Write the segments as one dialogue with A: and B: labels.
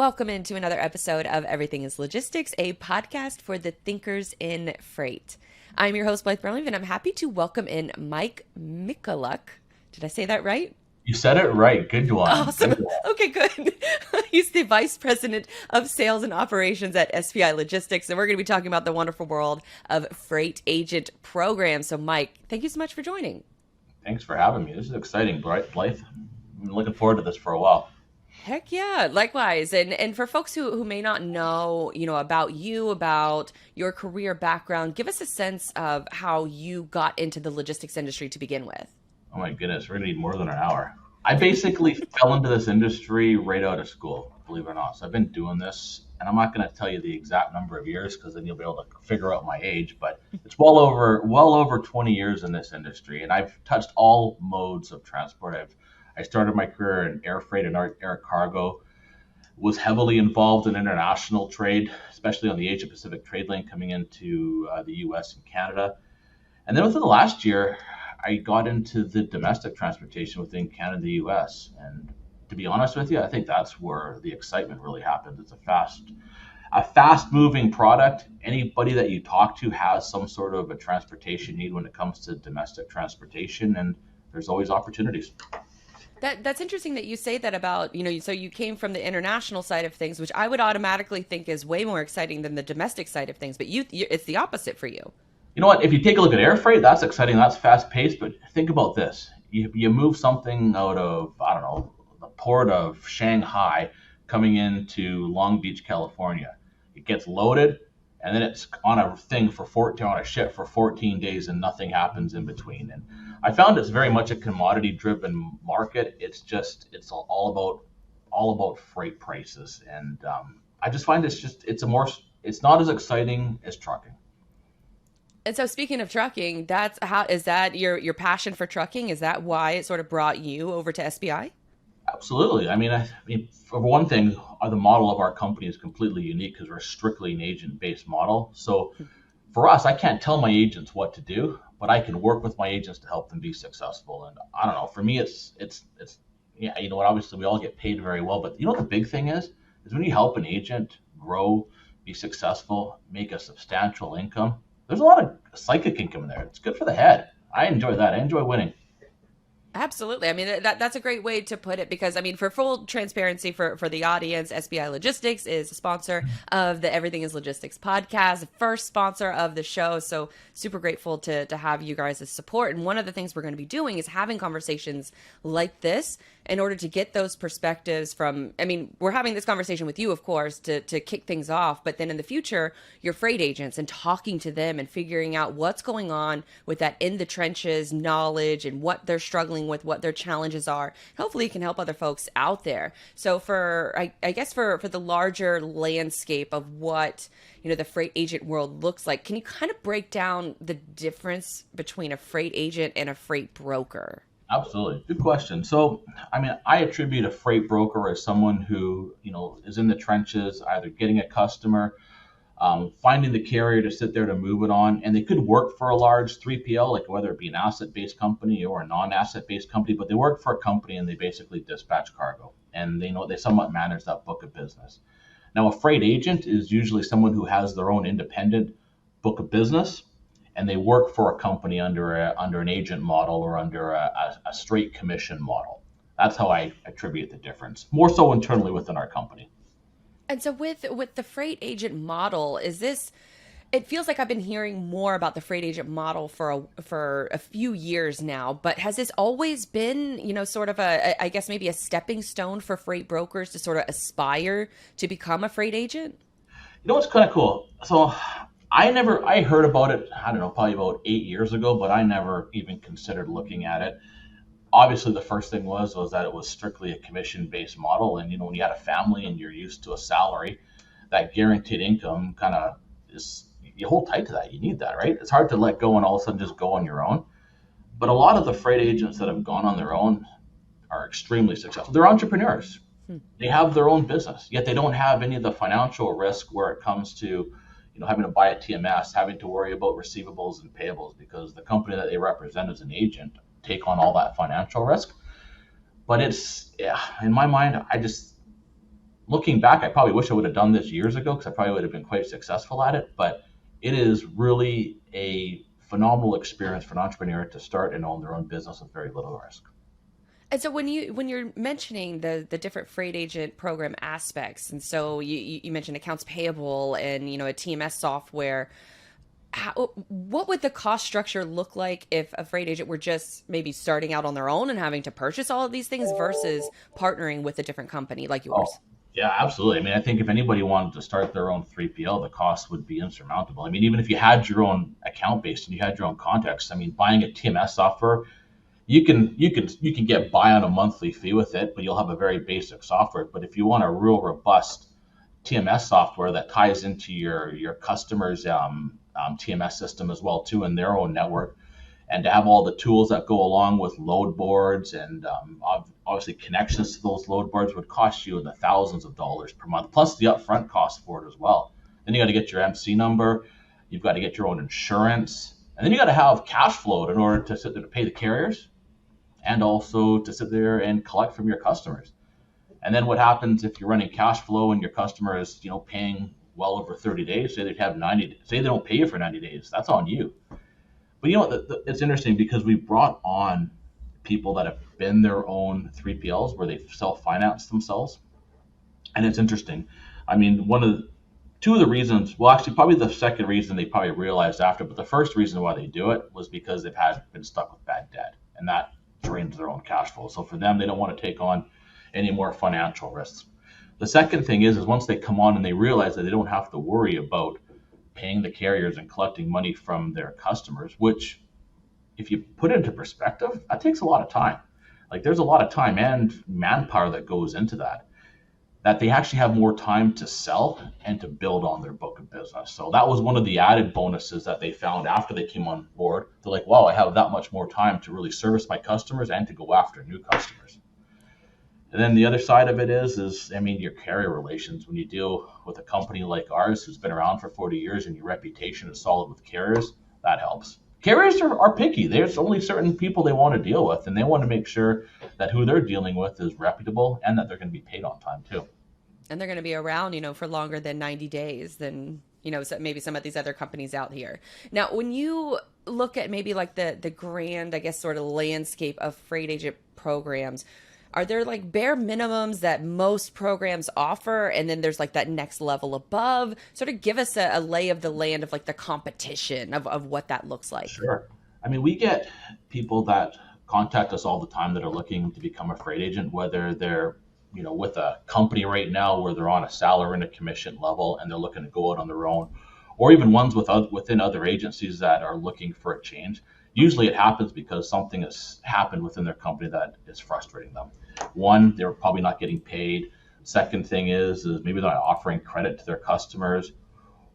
A: Welcome into another episode of Everything is Logistics, a podcast for the thinkers in freight. I'm your host, Blythe Brumleve, and I'm happy to welcome in Mike Mikulik. Did I say that right?
B: You said it right. Good one.
A: Awesome.
B: Good one.
A: Okay, good. He's the Vice President of Sales and Operations at SPI Logistics, and we're going to be talking about the wonderful world of freight agent programs. So, Mike, thank you so much for joining.
B: Thanks for having me. This is exciting, Blythe. I'm looking forward to this for a while.
A: Heck yeah, likewise. And for folks who may not know, about you, about your career background, give us a sense of how you got into the logistics industry to begin with.
B: Oh my goodness, we're gonna need more than an hour. I basically fell into this industry right out of school, believe it or not. So I've been doing this, and I'm not gonna tell you the exact number of years because then you'll be able to figure out my age, but it's well over 20 years in this industry, and I've touched all modes of transport. I started my career in air freight and air cargo, was heavily involved in international trade, especially on the Asia Pacific trade lane coming into the US and Canada. And then within the last year, I got into the domestic transportation within Canada and the US. And to be honest with you, I think that's where the excitement really happened. It's a fast moving product. Anybody that you talk to has some sort of a transportation need when it comes to domestic transportation, and there's always opportunities.
A: That's interesting that you say that about, so you came from the international side of things, which I would automatically think is way more exciting than the domestic side of things, but it's the opposite for you.
B: You know what? If you take a look at air freight, that's exciting. That's fast paced. But think about this: you move something out of, I don't know, the port of Shanghai coming into Long Beach, California. It gets loaded, and then it's on a ship for 14 days, and nothing happens in between. And I found it's very much a commodity driven market. It's all about freight prices, and I just find it's not as exciting as trucking.
A: And so speaking of trucking, is that your passion for trucking? Is that why it sort of brought you over to SBI?
B: Absolutely. I mean, for one thing, the model of our company is completely unique because we're strictly an agent-based model. So for us, I can't tell my agents what to do, but I can work with my agents to help them be successful. And I don't know, for me, it's yeah, you know what? Obviously, we all get paid very well, but you know what the big thing is when you help an agent grow, be successful, make a substantial income. There's a lot of psychic income in there. It's good for the head. I enjoy that. I enjoy winning.
A: Absolutely. I mean, that's a great way to put it because, I mean, for full transparency for the audience, SBI Logistics is a sponsor of the Everything is Logistics podcast, the first sponsor of the show. So super grateful to have you guys' support. And one of the things we're going to be doing is having conversations like this in order to get those perspectives from, I mean, we're having this conversation with you, of course, to kick things off. But then in the future, your freight agents and talking to them and figuring out what's going on with that in the trenches knowledge and what they're struggling with, what their challenges are. Hopefully it can help other folks out there. So I guess for the larger landscape of what, the freight agent world looks like, can you kind of break down the difference between a freight agent and a freight broker?
B: Absolutely. Good question. So, I mean, I attribute a freight broker as someone who, is in the trenches, either getting a customer, finding the carrier to sit there to move it on. And they could work for a large 3PL, like whether it be an asset-based company or a non-asset-based company, but they work for a company and they basically dispatch cargo. And they somewhat manage that book of business. Now, a freight agent is usually someone who has their own independent book of business, and they work for a company under an agent model or under a straight commission model. That's how I attribute the difference, more so internally within our company.
A: And so with the freight agent model, it feels like I've been hearing more about the freight agent model for a few years now, but has this always been, sort of I guess maybe a stepping stone for freight brokers to sort of aspire to become a freight agent?
B: You know what's kind of cool? So I heard about it, I don't know, probably about 8 years ago, but I never even considered looking at it. Obviously, the first thing was that it was strictly a commission-based model. And, when you had a family and you're used to a salary, that guaranteed income kind of you hold tight to that. You need that, right? It's hard to let go and all of a sudden just go on your own. But a lot of the freight agents that have gone on their own are extremely successful. They're entrepreneurs. They have their own business, yet they don't have any of the financial risk where it comes to having to buy a TMS, having to worry about receivables and payables because the company that they represent as an agent take on all that financial risk. But in my mind, looking back, I probably wish I would have done this years ago because I probably would have been quite successful at it. But it is really a phenomenal experience for an entrepreneur to start and own their own business with very little risk.
A: And so when you're mentioning the different freight agent program aspects, and so you mentioned accounts payable and a TMS software, what would the cost structure look like if a freight agent were just maybe starting out on their own and having to purchase all of these things versus partnering with a different company like yours?
B: Oh, yeah, absolutely. I mean, I think if anybody wanted to start their own 3PL, the cost would be insurmountable. I mean, even if you had your own account base and you had your own contacts, I mean, buying a TMS software, you can get by on a monthly fee with it, but you'll have a very basic software. But if you want a real robust TMS software that ties into your customers' TMS system as well too in their own network, and to have all the tools that go along with load boards and obviously connections to those load boards would cost you in the thousands of dollars per month, plus the upfront cost for it as well. Then you got to get your MC number, you've got to get your own insurance, and then you got to have cash flow in order to sit there to pay the carriers and also to sit there and collect from your customers. And then what happens if you're running cash flow and your customer is, paying well over 30 days? Say they have 90. Say they don't pay you for 90 days. That's on you. But it's interesting because we brought on people that have been their own 3PLs where they've self-financed themselves, and it's interesting. I mean, two of the reasons, well, actually, probably the second reason they probably realized after, but the first reason why they do it was because they've been stuck with bad debt, and that drains their own cash flow. So for them, they don't want to take on any more financial risks. The second thing is once they come on and they realize that they don't have to worry about paying the carriers and collecting money from their customers, which if you put it into perspective, that takes a lot of time. Like there's a lot of time and manpower that goes into that they actually have more time to sell and to build on their book of business. So that was one of the added bonuses that they found after they came on board. They're like, wow, I have that much more time to really service my customers and to go after new customers. And then the other side of it is, I mean, your carrier relations. When you deal with a company like ours who's been around for 40 years and your reputation is solid with carriers, that helps. Carriers are picky. There's only certain people they want to deal with, and they want to make sure that who they're dealing with is reputable and that they're going to be paid on time too.
A: And they're going to be around, for longer than 90 days than, maybe some of these other companies out here. Now, when you look at maybe like the grand, I guess, sort of landscape of freight agent programs, are there like bare minimums that most programs offer? And then there's like that next level above? Sort of give us a lay of the land of like the competition of what that looks like.
B: Sure. I mean, we get people that contact us all the time that are looking to become a freight agent, whether they're with a company right now where they're on a salary and a commission level and they're looking to go out on their own, or even ones within other agencies that are looking for a change. Usually it happens because something has happened within their company that is frustrating them. One, they're probably not getting paid. Second thing is maybe they're not offering credit to their customers.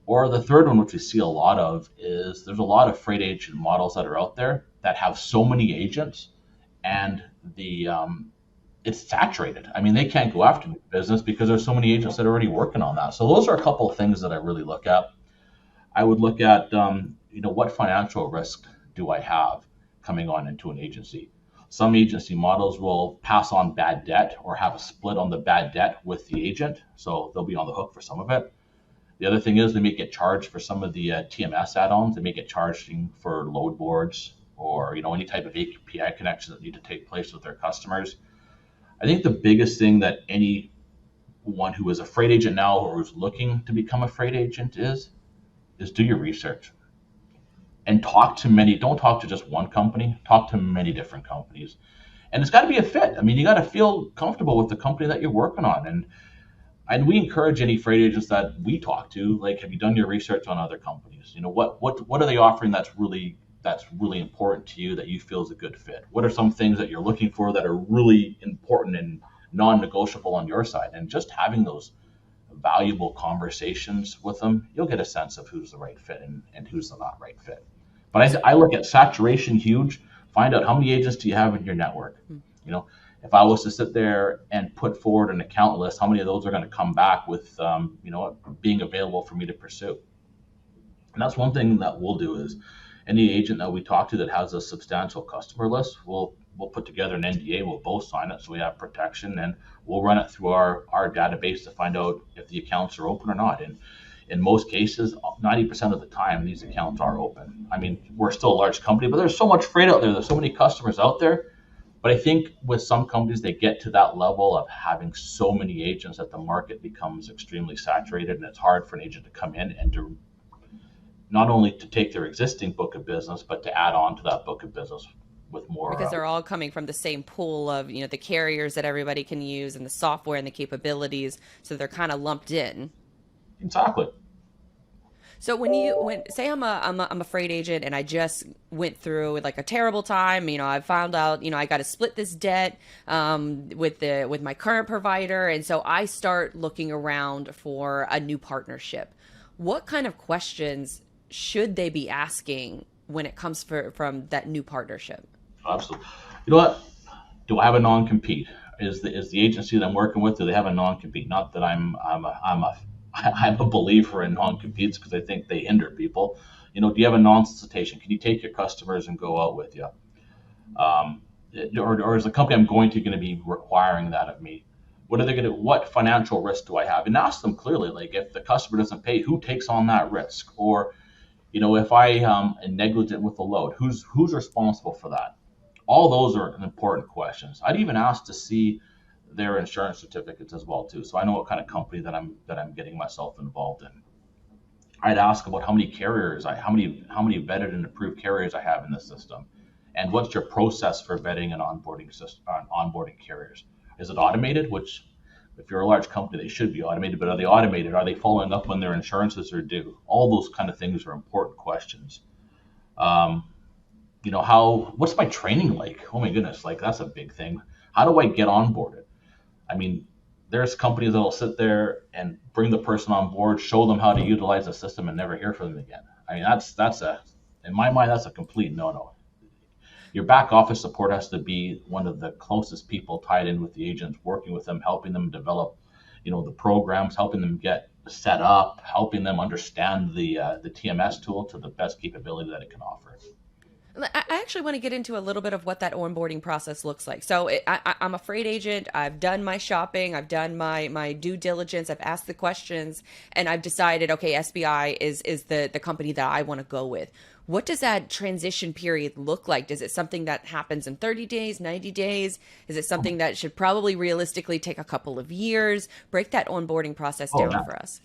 B: Or the third one, which we see a lot of, is there's a lot of freight agent models that are out there that have so many agents and it's saturated. I mean, they can't go after new business because there's so many agents that are already working on that. So those are a couple of things that I really look at. I would look at, what financial risk do I have coming on into an agency? Some agency models will pass on bad debt or have a split on the bad debt with the agent, so they'll be on the hook for some of it. The other thing is they may get charged for some of the TMS add-ons. They may get charged for load boards or any type of API connections that need to take place with their customers. I think the biggest thing that anyone who is a freight agent now or who's looking to become a freight agent is do your research and don't talk to just one company, talk to many different companies. And it's got to be a fit. I mean, you got to feel comfortable with the company that you're working on. And we encourage any freight agents that we talk to, like, have you done your research on other companies? What are they offering that's really important to you that you feel is a good fit? What are some things that you're looking for that are really important and non-negotiable on your side? And just having those valuable conversations with them, you'll get a sense of who's the right fit and who's the not right fit. But I look at saturation huge. Find out how many agents do you have in your network. If I was to sit there and put forward an account list, how many of those are going to come back with being available for me to pursue? And that's one thing that we'll do is Any agent that we talk to that has a substantial customer list, we'll put together an NDA. We'll both sign it so we have protection, and we'll run it through our database to find out if the accounts are open or not. And in most cases, 90% of the time, these accounts are open. I mean, we're still a large company, but there's so much freight out there. There's so many customers out there. But I think with some companies, they get to that level of having so many agents that the market becomes extremely saturated, and it's hard for an agent to come in and to not only to take their existing book of business, but to add on to that book of business with more.
A: Because they're all coming from the same pool of, the carriers that everybody can use and the software and the capabilities. So they're kind of lumped in.
B: Exactly.
A: So when say I'm a freight agent and I just went through like a terrible time, I found out, I got to split this debt with my current provider, and so I start looking around for a new partnership. What kind of questions should they be asking when it comes from that new partnership?
B: Absolutely. You know what? Do I have a non-compete? Is the agency that I'm working with, do they have a non-compete? Not that I'm a believer in non-competes, because I think they hinder people. Do you have a non-solicitation? Can you take your customers and go out with you? Or is the company I'm going to be requiring that of me? What financial risk do I have? And ask them clearly, like, if the customer doesn't pay, who takes on that risk? Or, if I am negligent with the load, who's responsible for that? All those are important questions. I'd even ask to see their insurance certificates as well too, so I know what kind of company that I'm getting myself involved in. I'd ask about how many vetted and approved carriers I have in the system, and what's your process for vetting and onboarding carriers. Is it automated? Which, if you're a large company, they should be automated, but are they automated? Are they following up when their insurances are due? All those kind of things are important questions. What's my training like? Oh my goodness, like, that's a big thing. How do I get onboarded? I mean, there's companies that'll sit there and bring the person on board, show them how to utilize the system, and never hear from them again. I mean, in my mind, that's a complete no-no. Your back office support has to be one of the closest people tied in with the agents, working with them, helping them develop, the programs, helping them get set up, helping them understand the TMS tool to the best capability that it can offer.
A: I actually want to get into a little bit of what that onboarding process looks like. So I'm a freight agent. I've done my shopping. I've done my due diligence. I've asked the questions, and I've decided, okay, SPI is the company that I want to go with. What does that transition period look like? Is it something that happens in 30 days, 90 days? Is it something that should probably realistically take a couple of years? Break that onboarding process down for us.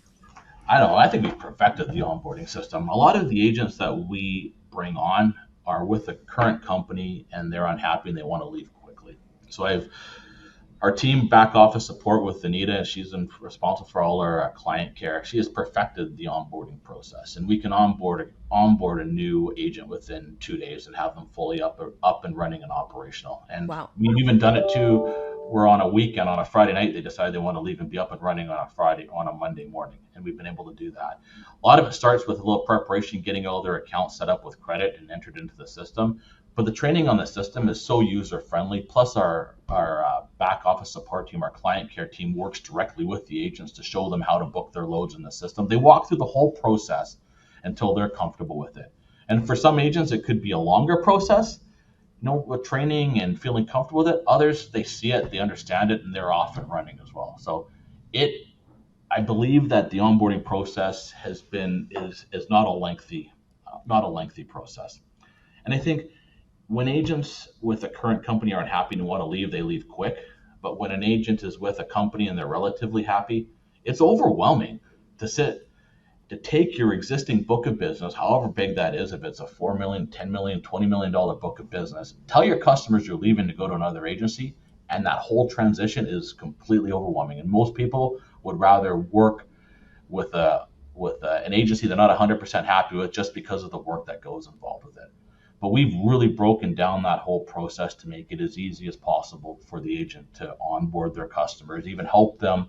B: I don't know. I think we've perfected the onboarding system. A lot of the agents that we bring on are with a current company and they're unhappy and they want to leave quickly. So our team back office support with Anita, and she's responsible for all our client care. She has perfected the onboarding process, and we can onboard a new agent within 2 days and have them fully up and running and operational. And
A: wow.
B: We've even done it too. We're on a weekend, on a Friday night, they decide they want to leave and be up and running on a Monday morning, and we've been able to do that. A lot of it starts with a little preparation, getting all their accounts set up with credit and entered into the system. But the training on the system is so user friendly. Plus, our back office support team, our client care team, works directly with the agents to show them how to book their loads in the system. They walk through the whole process until they're comfortable with it. And for some agents, it could be a longer process, with training and feeling comfortable with it. Others, they see it, they understand it, and they're off and running as well. So I believe that the onboarding process is not a lengthy process. And I think when agents with a current company aren't happy and want to leave, they leave quick. But when an agent is with a company and they're relatively happy, it's overwhelming to take your existing book of business, however big that is, if it's a $4 million, $10 million, $20 million book of business, tell your customers you're leaving to go to another agency, and that whole transition is completely overwhelming. And most people would rather work with an agency they're not 100% happy with just because of the work that goes involved with it. But we've really broken down that whole process to make it as easy as possible for the agent to onboard their customers, even help them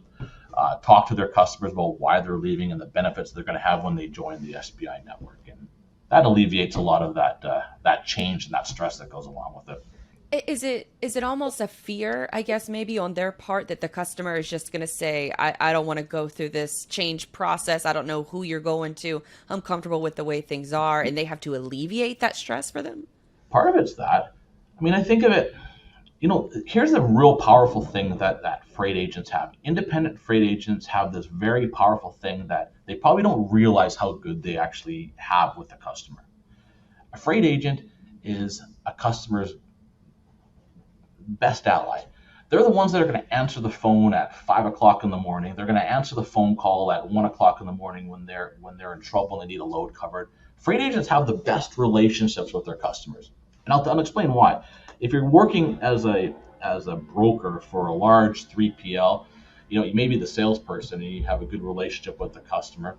B: talk to their customers about why they're leaving and the benefits they're going to have when they join the SPI network. And that alleviates a lot of that change and that stress that goes along with it.
A: Is it almost a fear, I guess, maybe on their part that the customer is just going to say, I don't want to go through this change process. I don't know who you're going to. I'm comfortable with the way things are. And they have to alleviate that stress for them?
B: Part of it's that. I mean, I think of it, here's a real powerful thing that freight agents have. Independent freight agents have this very powerful thing that they probably don't realize how good they actually have with the customer. A freight agent is a customer's best ally. They're the ones that are going to answer the phone at 5 o'clock in the morning. They're going to answer the phone call at 1 o'clock in the morning when they're in trouble and they need a load covered. Freight agents have the best relationships with their customers, and I'll explain why. If you're working as a broker for a large 3PL, you may be the salesperson and you have a good relationship with the customer,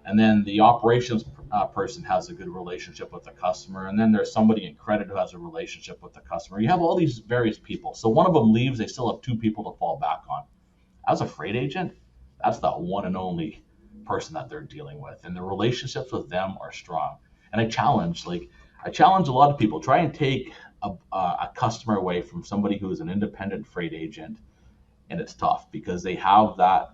B: and then the operations person has a good relationship with the customer, and then there's somebody in credit who has a relationship with the customer. You have all these various people. So one of them leaves, they still have two people to fall back on. As a freight agent, that's the one and only person that they're dealing with, and the relationships with them are strong. And I challenge a lot of people, try and take a customer away from somebody who is an independent freight agent, and it's tough because they have that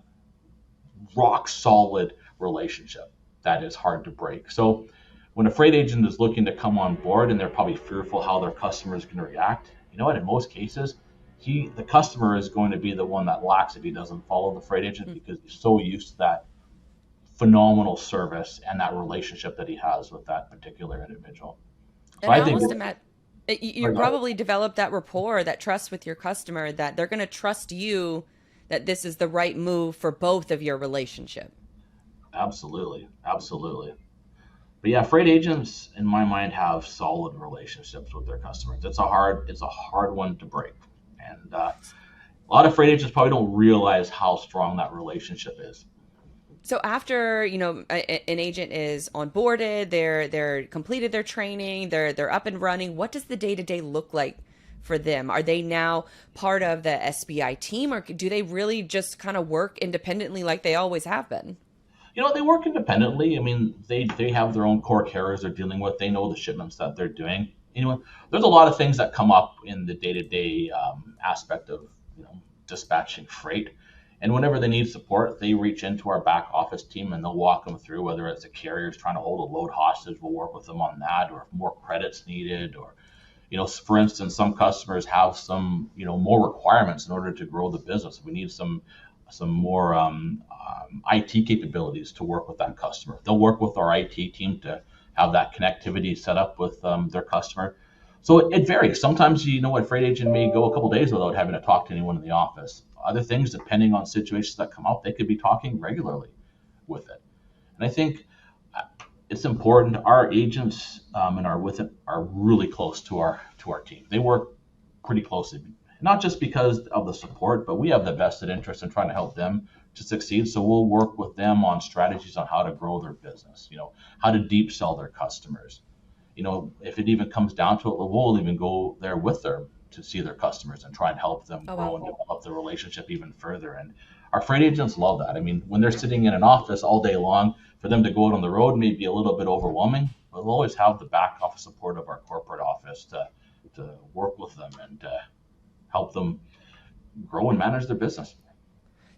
B: rock solid relationship that is hard to break. So when a freight agent is looking to come on board and they're probably fearful how their customer is going to react, you know what? In most cases, the customer is going to be the one that lacks if he doesn't follow the freight agent because he's so used to that phenomenal service and that relationship that he has with that particular individual. So
A: And I
B: I think,
A: almost imagine you probably develop that rapport, that trust with your customer, that they're going to trust you that this is the right move for both of your relationship.
B: absolutely, absolutely. But yeah, freight agents, in my mind, have solid relationships with their customers. It's a hard one to break, and a lot of freight agents probably don't realize how strong that relationship is.
A: So after, an agent is onboarded, they're completed their training, they're up and running, what does the day-to-day look like for them? Are they now part of the SBI team, or do they really just kind of work independently like they always have been?
B: They work independently. I mean, they have their own core carriers they're dealing with. They know the shipments that they're doing. There's a lot of things that come up in the day-to-day aspect of dispatching freight. And whenever they need support, they reach into our back office team and they'll walk them through whether it's a carrier's trying to hold a load hostage. We'll work with them on that, or if more credits needed, or for instance, some customers have some more requirements in order to grow the business. We need some more IT capabilities to work with that customer. They'll work with our IT team to have that connectivity set up with their customer. So it varies. Sometimes, a freight agent may go a couple days without having to talk to anyone in the office. Other things, depending on situations that come up, they could be talking regularly with it. And I think it's important. Our agents and our with it are really close to our team. They work pretty closely, not just because of the support, but we have the vested interest in trying to help them to succeed. So we'll work with them on strategies on how to grow their business, how to deep sell their customers. If it even comes down to it, we'll even go there with them to see their customers and try and help them
A: Oh,
B: grow
A: wow.
B: and develop the relationship even further. And our freight agents love that. I mean, when they're sitting in an office all day long, for them to go out on the road may be a little bit overwhelming, but we'll always have the back office support of our corporate office to work with them and help them grow and manage their business.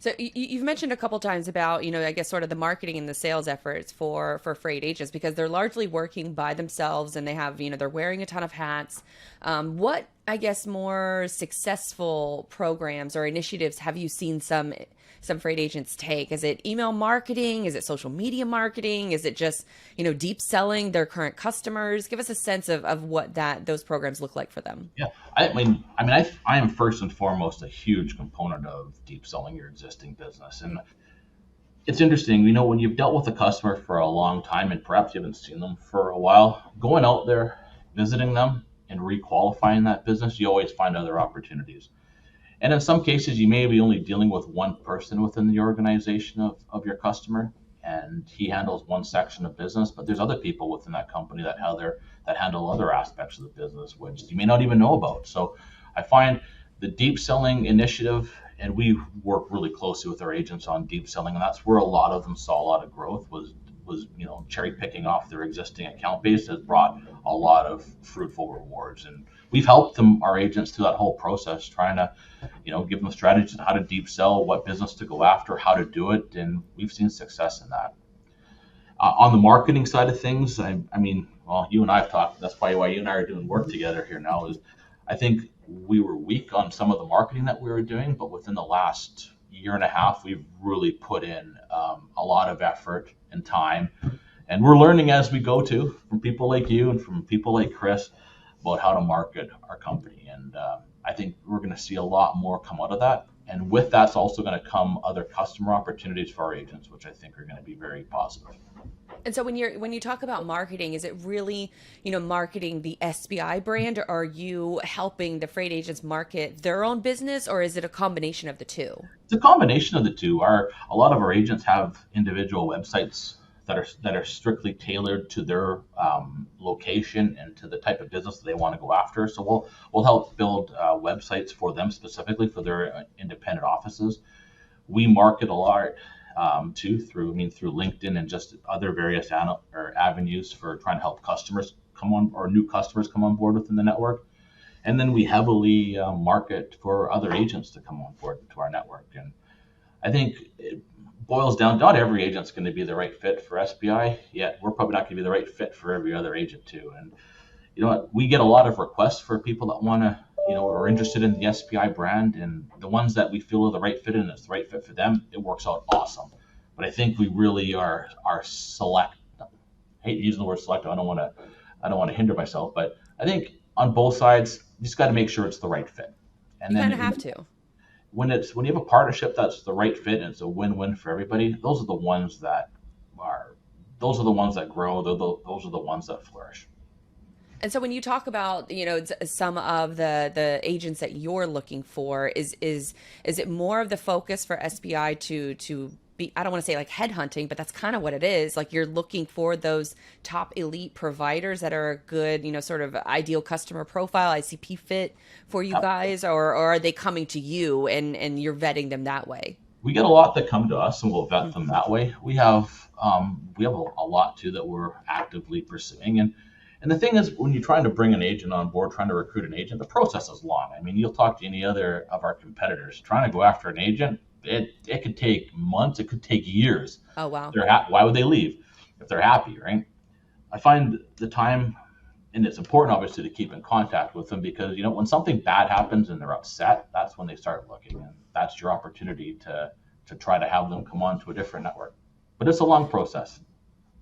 A: So you've mentioned a couple times about, I guess sort of the marketing and the sales efforts for freight agents because they're largely working by themselves and they have, they're wearing a ton of hats. What, I guess, more successful programs or initiatives have you seen some freight agents take? Is it email marketing? Is it social media marketing? Is it just, deep selling their current customers? Give us a sense of what those programs look like for them.
B: Yeah, I am first and foremost a huge component of deep selling your existing business, and it's interesting. When you've dealt with a customer for a long time, and perhaps you haven't seen them for a while, going out there, visiting them, and requalifying that business, you always find other opportunities. And in some cases, you may be only dealing with one person within the organization of your customer, and he handles one section of business. But there's other people within that company that handle other aspects of the business, which you may not even know about. So I find the deep selling initiative, and we work really closely with our agents on deep selling, and that's where a lot of them saw a lot of growth was cherry picking off their existing account base has brought a lot of fruitful rewards. And we've helped them, our agents, through that whole process, trying to, give them strategies on how to deep sell, what business to go after, how to do it, and we've seen success in that. On the marketing side of things, I mean, well, you and I have talked. That's probably why you and I are doing work together here now. Is I think we were weak on some of the marketing that we were doing, but within the last year and a half, we've really put in a lot of effort and time, and we're learning as we go too, from people like you and from people like Chris, about how to market our company. And I think we're going to see a lot more come out of that. And with that's also going to come other customer opportunities for our agents, which I think are going to be very positive.
A: And so when you talk about marketing, is it really, marketing the SPI brand, or are you helping the freight agents market their own business, or is it a combination of the two?
B: It's a combination of the two. A lot of our agents have individual websites that are strictly tailored to their location and to the type of business that they want to go after. So we'll help build websites for them specifically for their independent offices. We market a lot too through LinkedIn and just other various avenues for trying to help customers come on, or new customers come on board within the network. And then we heavily market for other agents to come on board to our network. And I think it boils down, not every agent's going to be the right fit for SPI, yet we're probably not going to be the right fit for every other agent too. And you know what, we get a lot of requests for people that want to, are interested in the SPI brand, and the ones that we feel are the right fit and it's the right fit for them, it works out awesome. But I think we really are select. I hate using the word select. I don't want to hinder myself, but I think on both sides, you just got to make sure it's the right fit. And
A: You
B: then
A: kind of have to.
B: when you have a partnership that's the right fit and it's a win-win for everybody, those are the ones that grow. Those are the ones that flourish.
A: And so when you talk about, some of the agents that you're looking for, is it more of the focus for SPI to be, I don't want to say like headhunting, but that's kind of what it is. Like you're looking for those top elite providers that are a good, sort of ideal customer profile, ICP fit for you guys, or are they coming to you and you're vetting them that way?
B: We get a lot that come to us, and we'll vet them that way. We have a lot too that we're actively pursuing. And the thing is, when you're trying to bring an agent on board, trying to recruit an agent, the process is long. I mean, you'll talk to any other of our competitors. Trying to go after an agent, it could take months. It could take years.
A: Oh, wow.
B: Why would they leave if they're happy, right? I find the time, and it's important, obviously, to keep in contact with them because, when something bad happens and they're upset, that's when they start looking. And that's your opportunity to try to have them come on to a different network. But it's a long process.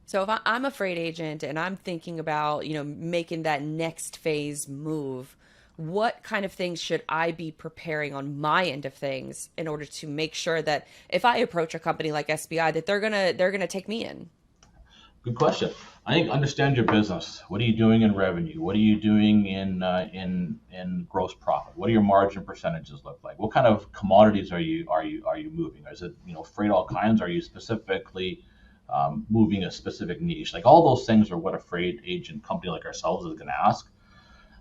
A: So if I'm a freight agent and I'm thinking about, making that next phase move, what kind of things should I be preparing on my end of things in order to make sure that if I approach a company like SPI, that they're gonna take me in?
B: Good question. I think understand your business. What are you doing in revenue? What are you doing in gross profit? What do your margin percentages look like? What kind of commodities are you moving? Is it freight all kinds? Are you specifically moving a specific niche? Like all those things are what a freight agent company like ourselves is going to ask.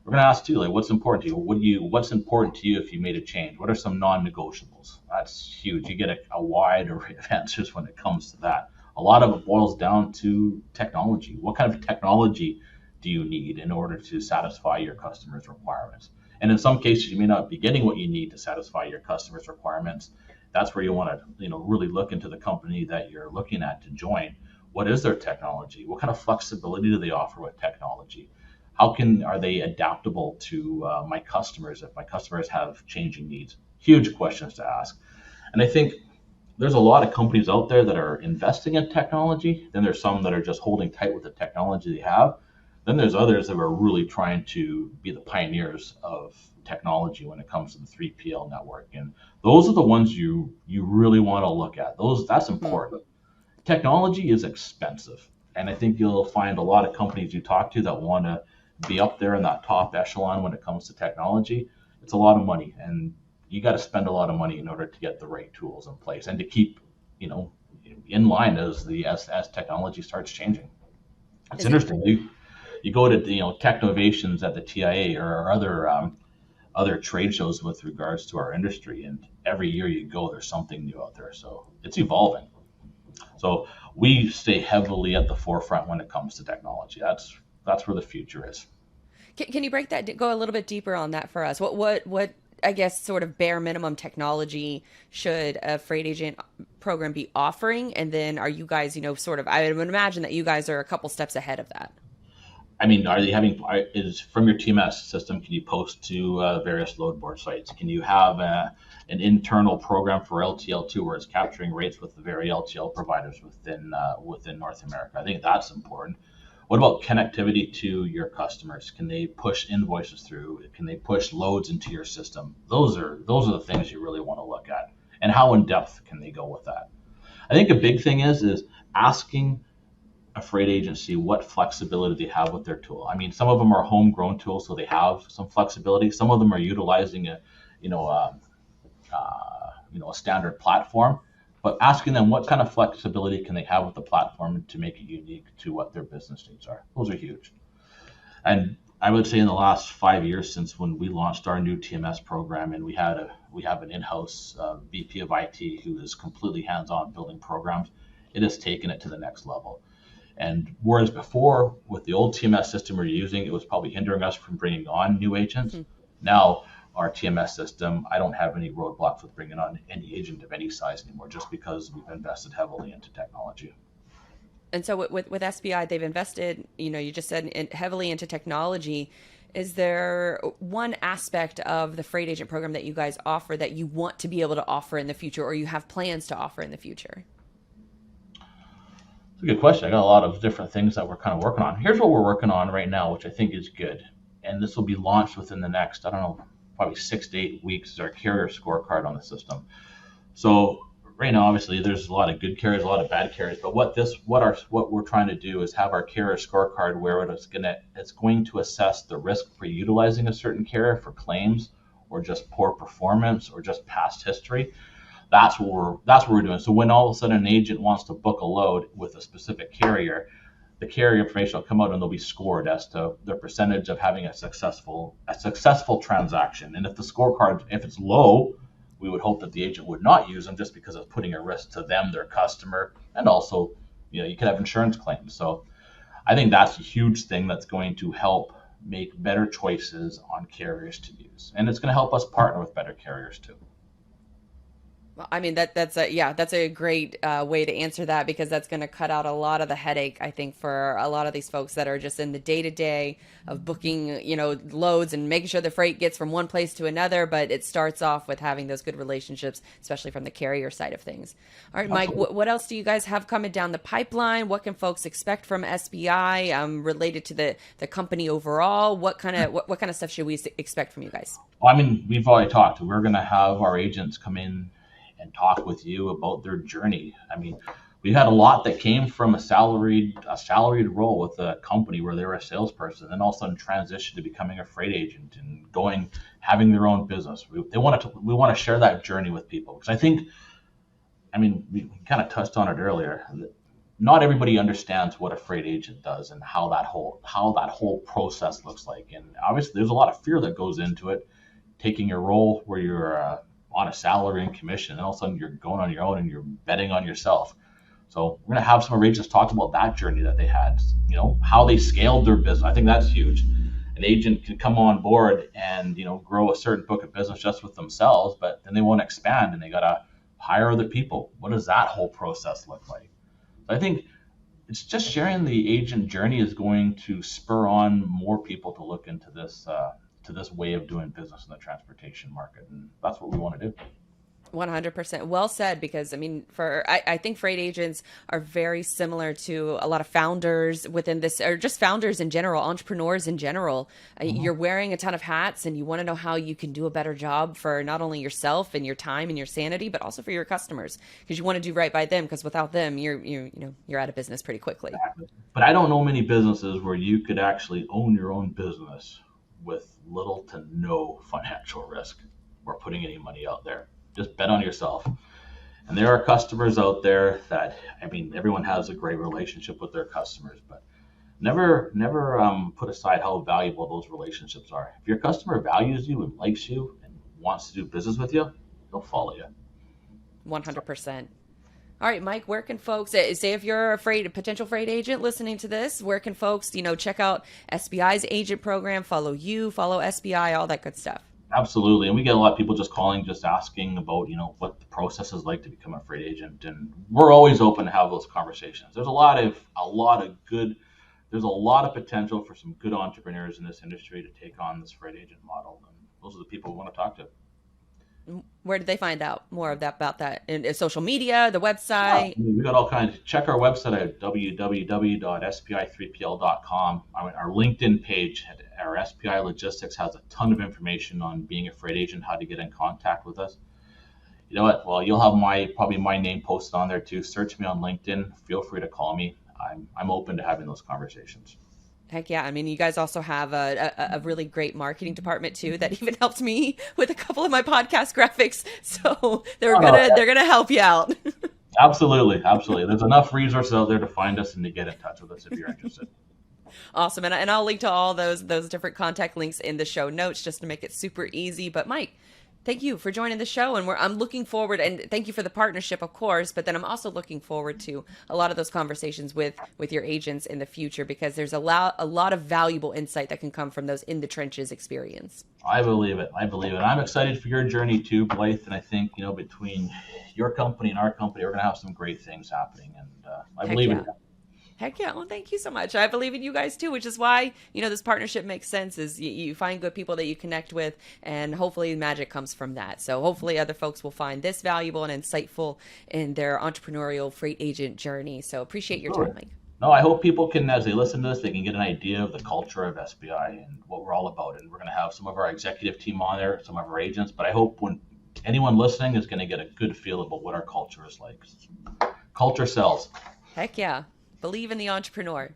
B: We're going to ask too, like what's important to you? What's important to you if you made a change? What are some non-negotiables? That's huge. You get a wide array of answers when it comes to that. A lot of it boils down to technology. What kind of technology do you need in order to satisfy your customers' requirements? And in some cases, you may not be getting what you need to satisfy your customers' requirements. That's where you want to, really look into the company that you're looking at to join. What is their technology? What kind of flexibility do they offer with technology? Are they adaptable to my customers if my customers have changing needs? Huge questions to ask. And I think there's a lot of companies out there that are investing in technology. Then there's some that are just holding tight with the technology they have. Then there's others that are really trying to be the pioneers of technology when it comes to the 3PL network. And those are the ones you really want to look at. That's important. Technology is expensive. And I think you'll find a lot of companies you talk to that want to be up there in that top echelon when it comes to technology. It's a lot of money, and you got to spend a lot of money in order to get the right tools in place and to keep, in line as technology starts changing. It's interesting. You go to Technovations at the TIA or other trade shows with regards to our industry, and every year you go, there's something new out there. So it's evolving. So we stay heavily at the forefront when it comes to technology. That's where the future is.
A: Can you break that, go a little bit deeper on that for us? What I guess sort of bare minimum technology should a freight agent program be offering? And then are you guys, sort of, I would imagine that you guys are a couple steps ahead of that.
B: I mean, are they having is from your TMS system? Can you post to various load board sites? Can you have an internal program for LTL2 where it's capturing rates with the very LTL providers within North America? I think that's important. What about connectivity to your customers? Can they push invoices through? Can they push loads into your system? Those are the things you really want to look at. And how in depth can they go with that? I think a big thing is asking a freight agency what flexibility they have with their tool. I mean, some of them are homegrown tools, so they have some flexibility. Some of them are utilizing you know, a, a standard platform, but asking them what kind of flexibility can they have with the platform to make it unique to what their business needs are. Those are huge. And I would say in the last 5 years since when we launched our new TMS program, and we have an in-house VP of IT who is completely hands-on building programs, it has taken it to the next level. And whereas before, with the old TMS system we're using, it was probably hindering us from bringing on new agents. Now, our TMS system, I don't have any roadblocks with bringing on any agent of any size anymore, just because we've invested heavily into technology.
A: And so with SPI, they've invested, you just said heavily into technology. Is there one aspect of the freight agent program that you guys offer that you want to be able to offer in the future, or you have plans to offer in the future?
B: It's a good question. I got a lot of different things that we're kind of working on. Here's what we're working on right now, which I think is good. And this will be launched within the next, I don't know, probably 6 to 8 weeks, is our carrier scorecard on the system. So right now, obviously, there's a lot of good carriers, a lot of bad carriers. But what we're trying to do is have our carrier scorecard where it's going to assess the risk for utilizing a certain carrier for claims or just poor performance or just past history. That's what we're doing. So when all of a sudden an agent wants to book a load with a specific carrier, the carrier information will come out and they'll be scored as to their percentage of having a successful transaction. And if the scorecard, if it's low, we would hope that the agent would not use them just because it's putting a risk to them, their customer, and also, you could have insurance claims. So I think that's a huge thing that's going to help make better choices on carriers to use, and it's going to help us partner with better carriers too.
A: I mean that's a great way to answer that, because that's going to cut out a lot of the headache, I think, for a lot of these folks that are just in the day to day of booking loads and making sure the freight gets from one place to another. But it starts off with having those good relationships, especially from the carrier side of things. All right, Mike, what else do you guys have coming down the pipeline? What can folks expect from SPI related to the company overall? What kind of stuff should we expect from you guys?
B: Well, I mean, we've already talked. We're going to have our agents come in and talk with you about their journey. I mean, we had a lot that came from a salaried role with a company where they were a salesperson, and all of a sudden transitioned to becoming a freight agent and having their own business. We want to share that journey with people, because I think, I mean, we kind of touched on it earlier. Not everybody understands what a freight agent does and how that whole process looks like. And obviously, there's a lot of fear that goes into it, taking a role where you're on a salary and commission, and all of a sudden you're going on your own and you're betting on yourself. So we're going to have some of our agents talk about that journey that they had, how they scaled their business. I think that's huge. An agent can come on board and, grow a certain book of business just with themselves, but then they want to expand and they got to hire other people. What does that whole process look like? So I think it's just sharing the agent journey is going to spur on more people to look into this way of doing business in the transportation market, and that's what we want to do.
A: 100%. Well said, because I mean, I think freight agents are very similar to a lot of founders within this, or just founders in general, entrepreneurs in general. You're wearing a ton of hats and you want to know how you can do a better job for not only yourself and your time and your sanity, but also for your customers, because you want to do right by them, because without them, you're out of business pretty quickly.
B: Exactly. But I don't know many businesses where you could actually own your own business with little to no financial risk or putting any money out there. Just bet on yourself. And there are customers out there that, I mean, everyone has a great relationship with their customers, but never put aside how valuable those relationships are. If your customer values you and likes you and wants to do business with you, they'll follow you.
A: 100%. All right, Mike, where can folks say if you're a potential freight agent listening to this, where can folks, check out SPI's agent program, follow you, follow SPI, all that good stuff?
B: Absolutely. And we get a lot of people just calling, just asking about, what the process is like to become a freight agent. And we're always open to have those conversations. There's a lot of potential for some good entrepreneurs in this industry to take on this freight agent model. And those are the people we want to talk to.
A: Where did they find out more of that about that? In social media, the
B: Yeah,
A: website?
B: we got all kinds. Check our website at www.spi3pl.com. Our LinkedIn page, our SPI Logistics, has a ton of information on being a freight agent, how to get in contact with us. You know what? Well, you'll have probably my name posted on there too. Search me on LinkedIn. Feel free to call me. I'm open to having those conversations.
A: Heck yeah. I mean, you guys also have a really great marketing department too that even helped me with a couple of my podcast graphics. So they're gonna help you out.
B: Absolutely, absolutely. There's enough resources out there to find us and to get in touch with us if you're interested.
A: Awesome. And I'll link to all those different contact links in the show notes just to make it super easy. But Mike, thank you for joining the show, and I'm looking forward, and thank you for the partnership, of course, but then I'm also looking forward to a lot of those conversations with your agents in the future, because there's a lot of valuable insight that can come from those in the trenches experience.
B: I believe it. I'm excited for your journey too, Blythe, and I think, between your company and our company, we're going to have some great things happening, and I believe it.
A: Heck yeah. Well, thank you so much. I believe in you guys too, which is why, this partnership makes sense, is you find good people that you connect with, and hopefully magic comes from that. So hopefully other folks will find this valuable and insightful in their entrepreneurial freight agent journey. So appreciate your time, Mike.
B: No, I hope people can, as they listen to this, they can get an idea of the culture of SPI and what we're all about. And we're going to have some of our executive team on there, some of our agents, but I hope when anyone listening is going to get a good feel about what our culture is like. Culture sells.
A: Heck yeah. Believe in the entrepreneur.